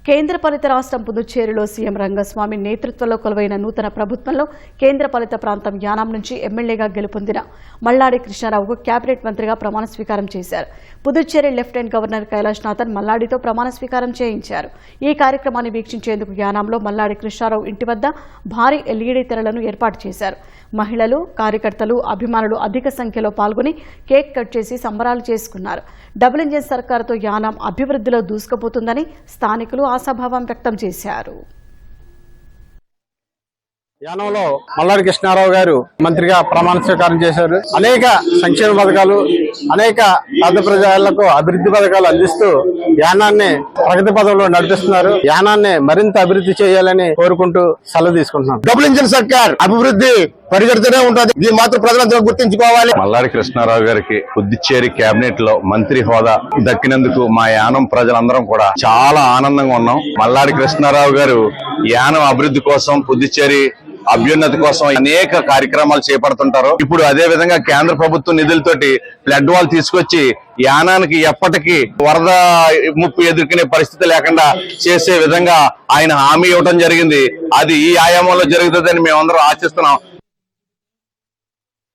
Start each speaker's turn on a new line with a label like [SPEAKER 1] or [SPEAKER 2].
[SPEAKER 1] కేంద్రపాలిత రాష్ట్రం పుదుచ్చేరిలో సీఎం రంగస్వామి నేతృత్వంలో కొలువైన నూతన ప్రభుత్వంలో కేంద్రపాలిత ప్రాంతం యానాం నుంచి ఎమ్మెల్యేగా గెలుపొందిన మల్లాడి కృష్ణారావుకు కేబినెట్ మంత్రిగా ప్రమాణ స్వీకారం చేశారు. పుదుచ్చేరి లెఫ్టినెంట్ గవర్నర్ కైలాష్నాథన్ మల్లాడితో ప్రమాణ స్వీకారం చేయించారు. ఈ కార్యక్రమాన్ని వీక్షించేందుకు యానాంలో మల్లాడి కృష్ణారావు ఇంటి వద్ద భారీ ఎల్ఈడీ తెరలను ఏర్పాటు చేశారు. మహిళలు, కార్యకర్తలు, అభిమానులు అధిక సంఖ్యలో పాల్గొని కేక్ కట్ చేసి సంబరాలు చేసుకున్నారు. డబుల్ ఇంజిన్ సర్కారుతో యానాం అభివృద్ధిలో దూసుకుపోతుందని స్థానికులు ఆశాభావం వ్యక్తం చేశారు.
[SPEAKER 2] యానంలో మల్లాడి కృష్ణారావు గారు మంత్రిగా ప్రమాణ స్వీకారం చేశారు. అనేక సంక్షేమ పథకాలు, అనేక పేద ప్రజలకు అభివృద్ధి పథకాలు అందిస్తూ యానాన్ని ప్రగతి పదంలో నడిపిస్తున్నారు. యానాన్ని మరింత అభివృద్ధి చేయాలని కోరుకుంటూ సెలవు తీసుకుంటున్నాం.
[SPEAKER 3] డబుల్ ఇంజిన్ సర్కార్ అభివృద్ధి పరిగెడుతూనే ఉంటుంది. ఇది మాత్రం ప్రజలందరూ గుర్తించుకోవాలి.
[SPEAKER 4] మల్లాడి కృష్ణారావు గారికి పుదుచ్చేరి కేబినెట్ లో మంత్రి హోదా దక్కినందుకు మా యానం ప్రజలందరం కూడా చాలా ఆనందంగా ఉన్నాం. మల్లాడి కృష్ణారావు గారు యానం అభివృద్ధి కోసం, పుదుచ్చేరి అభ్యున్నతి కోసం అనేక కార్యక్రమాలు చేపడుతుంటారు. ఇప్పుడు అదే విధంగా కేంద్ర ప్రభుత్వ నిధులతోటి ఫ్లడ్ వాల్ తీసుకొచ్చి యానానికి ఎప్పటికీ వరద ముప్పు ఎదుర్కొనే పరిస్థితి లేకుండా చేసే విధంగా ఆయన హామీ ఇవ్వడం జరిగింది. అది ఈ ఆయామంలో జరుగుతుందని మేమందరం ఆశిస్తున్నాం.